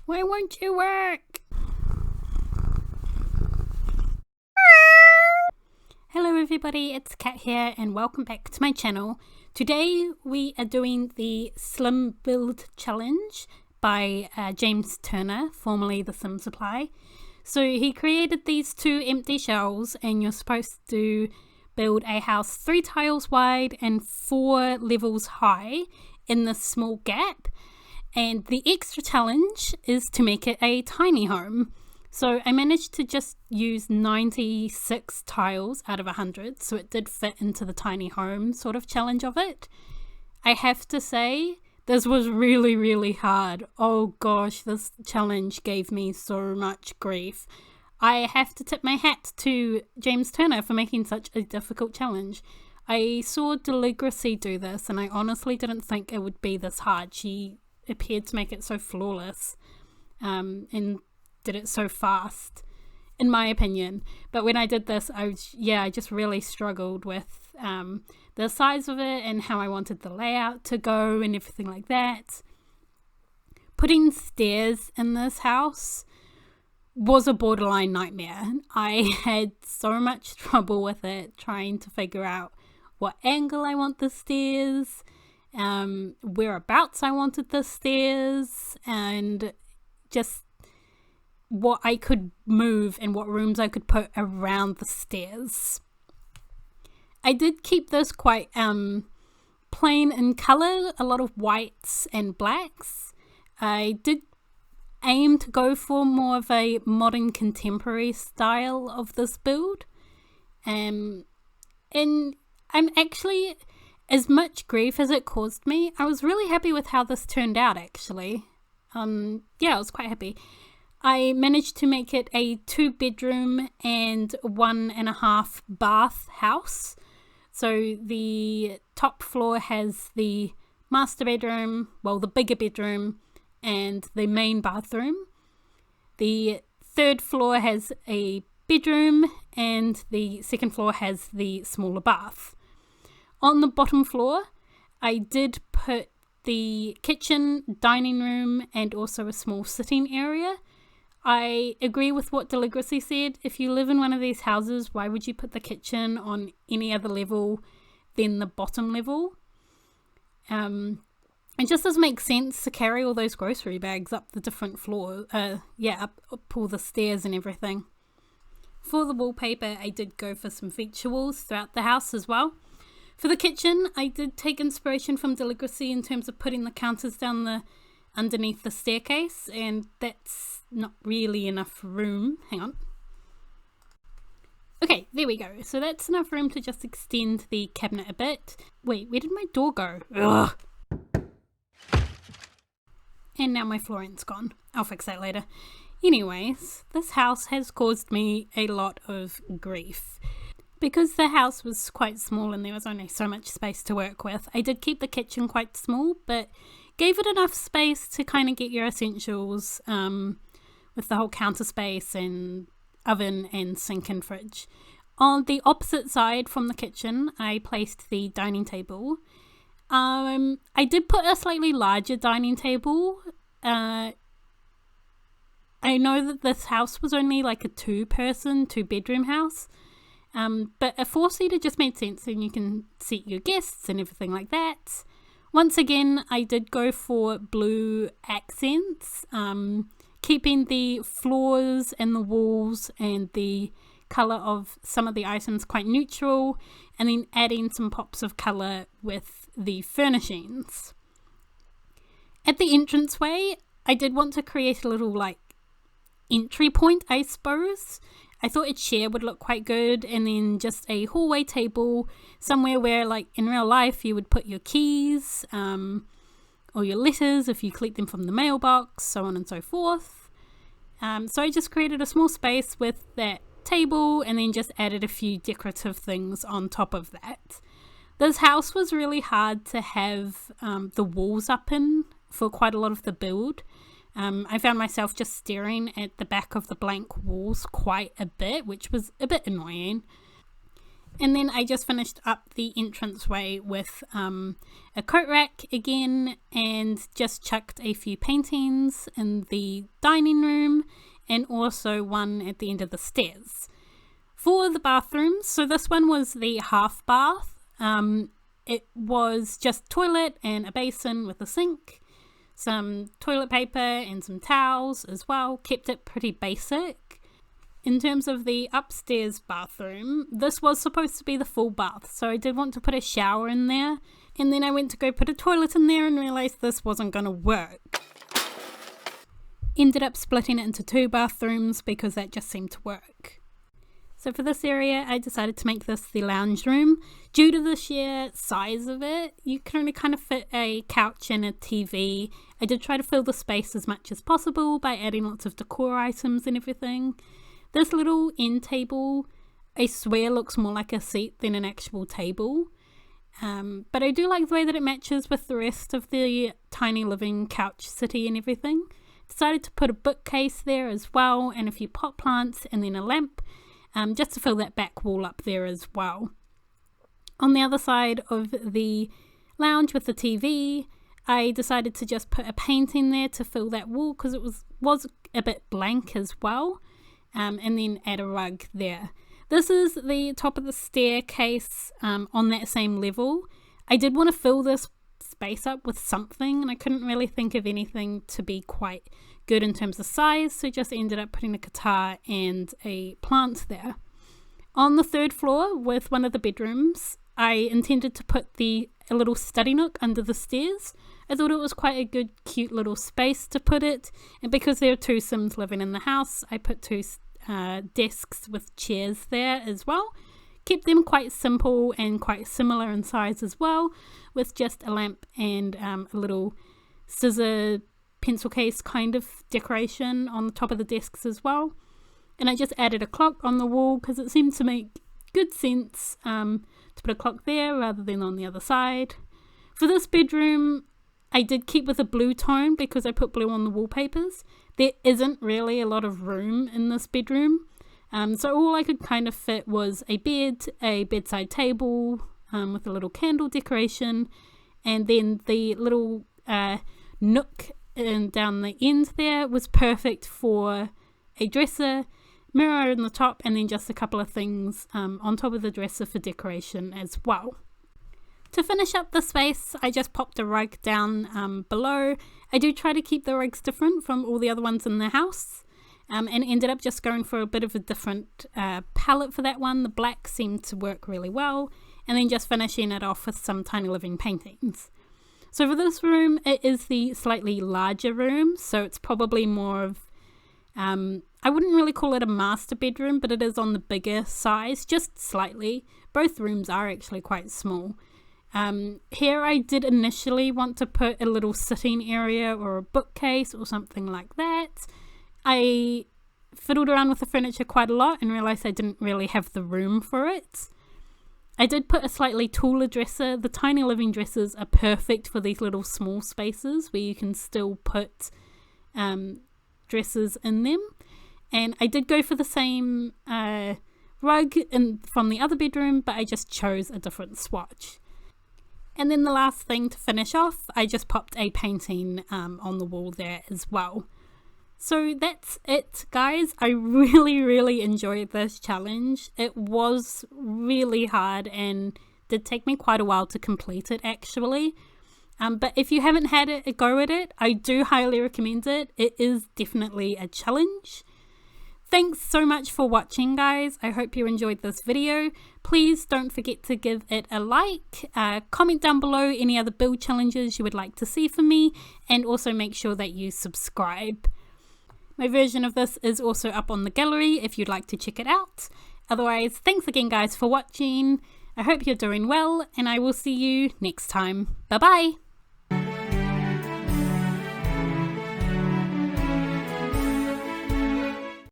Why won't you work? Hello everybody, it's Kat here and welcome back to my channel. Today we are doing the Slim Build Challenge by James Turner, formerly The Sim Supply. So he created these two empty shells and you're supposed to build a house 3 tiles wide and 4 levels high in this small gap. And the extra challenge is to make it a tiny home. So I managed to just use 96 tiles out of 100, so it did fit into the tiny home sort of challenge of it. I have to say, this was really hard. Oh gosh, this challenge gave me so much grief. I have to tip my hat to James Turner for making such a difficult challenge. I saw Deligracy do this and I honestly didn't think it would be this hard. She appeared to make it so flawless and did it so fast, in my opinion. But when I did this, I just really struggled with the size of it and how I wanted the layout to go and everything like that. Putting stairs in this house was a borderline nightmare. I had so much trouble with it, trying to figure out what angle I want the stairs, whereabouts I wanted the stairs, and just what I could move and what rooms I could put around the stairs. I did keep this quite plain in colour, a lot of whites and blacks. I did aim to go for more of a modern contemporary style of this build, and I'm actually, as much grief as it caused me, I was really happy with how this turned out actually. Yeah, I was quite happy. I managed to make it a 2-bedroom and 1.5 bath house. So the top floor has the master bedroom, well, the bigger bedroom, and the main bathroom. The 3rd floor has a bedroom and the 2nd floor has the smaller bath. On the bottom floor, I did put the kitchen, dining room, and also a small sitting area. I agree with what Deligracy said. If you live in one of these houses, why would you put the kitchen on any other level than the bottom level? It just doesn't make sense to carry all those grocery bags up the different floors, up all the stairs and everything. For the wallpaper, I did go for some feature walls throughout the house as well. For the kitchen, I did take inspiration from Deligracy in terms of putting the counters down underneath the staircase, and that's not really enough room. Hang on. Okay, there we go. So that's enough room to just extend the cabinet a bit. Wait, where did my door go? Ugh. And now my flooring's gone. I'll fix that later. Anyways, this house has caused me a lot of grief. Because the house was quite small and there was only so much space to work with, I did keep the kitchen quite small, but gave it enough space to kind of get your essentials with the whole counter space and oven and sink and fridge. On the opposite side from the kitchen, I placed the dining table. I did put a slightly larger dining table. I know that this house was only like a 2-bedroom house. But a 4-seater just made sense, and you can seat your guests and everything like that. Once again, I did go for blue accents, keeping the floors and the walls and the colour of some of the items quite neutral, and then adding some pops of colour with the furnishings. At the entranceway, I did want to create a little entry point, I suppose. I thought a chair would look quite good, and then just a hallway table somewhere where, in real life, you would put your keys or your letters if you collect them from the mailbox, so on and so forth. So I just created a small space with that table and then just added a few decorative things on top of that. This house was really hard to have the walls up in for quite a lot of the build. I found myself just staring at the back of the blank walls quite a bit, which was a bit annoying. And then I just finished up the entranceway with a coat rack again, and just chucked a few paintings in the dining room and also one at the end of the stairs. For the bathrooms, so this one was the half bath. It was just toilet and a basin with a sink, some toilet paper and some towels as well. Kept it pretty basic. In terms of the upstairs bathroom, this was supposed to be the full bath, so I did want to put a shower in there, and then I went to go put a toilet in there and realised this wasn't going to work. Ended up splitting it into 2 bathrooms because that just seemed to work. So for this area, I decided to make this the lounge room. Due to the sheer size of it, you can only kind of fit a couch and a TV. I did try to fill the space as much as possible by adding lots of decor items and everything. This little end table, I swear, looks more like a seat than an actual table. But I do like the way that it matches with the rest of the tiny living couch city and everything. Decided to put a bookcase there as well, and a few pot plants, and then a lamp, just to fill that back wall up there as well. On the other side of the lounge with the TV, I decided to just put a painting there to fill that wall because it was a bit blank as well. And then add a rug there. This is the top of the staircase on that same level. I did want to fill this space up with something, and I couldn't really think of anything to be quite good in terms of size, so just ended up putting a guitar and a plant there. On the 3rd floor with one of the bedrooms, I intended to put a little study nook under the stairs. I thought it was quite a good, cute little space to put it, and because there are 2 Sims living in the house, I put 2 desks with chairs there as well. Kept them quite simple and quite similar in size as well, with just a lamp and a little scissor pencil case kind of decoration on the top of the desks as well. And I just added a clock on the wall because it seemed to make good sense to put a clock there rather than on the other side. For this bedroom, I did keep with a blue tone because I put blue on the wallpapers. There isn't really a lot of room in this bedroom, so all I could kind of fit was a bed, a bedside table with a little candle decoration, and then the little nook down the end there was perfect for a dresser, mirror in the top, and then just a couple of things on top of the dresser for decoration as well. To finish up the space, I just popped a rug down below. I do try to keep the rugs different from all the other ones in the house, and ended up just going for a bit of a different palette for that one. The black seemed to work really well, and then just finishing it off with some tiny living paintings. So for this room, it is the slightly larger room, so it's probably more of, I wouldn't really call it a master bedroom, but it is on the bigger size, just slightly. Both rooms are actually quite small. Here I did initially want to put a little sitting area or a bookcase or something like that. I fiddled around with the furniture quite a lot and realised I didn't really have the room for it. I did put a slightly taller dresser. The tiny living dressers are perfect for these little small spaces where you can still put dressers in them. And I did go for the same rug from the other bedroom, but I just chose a different swatch. And then the last thing to finish off, I just popped a painting on the wall there as well. So that's it, guys. I really enjoyed this challenge. It was really hard and did take me quite a while to complete it actually. But if you haven't had a go at it, I do highly recommend it. It is definitely a challenge. Thanks so much for watching, guys. I hope you enjoyed this video. Please don't forget to give it a like, comment down below any other build challenges you would like to see from me, and also make sure that you subscribe. My version of this is also up on the gallery if you'd like to check it out. Otherwise, thanks again, guys, for watching. I hope you're doing well, and I will see you next time. Bye bye!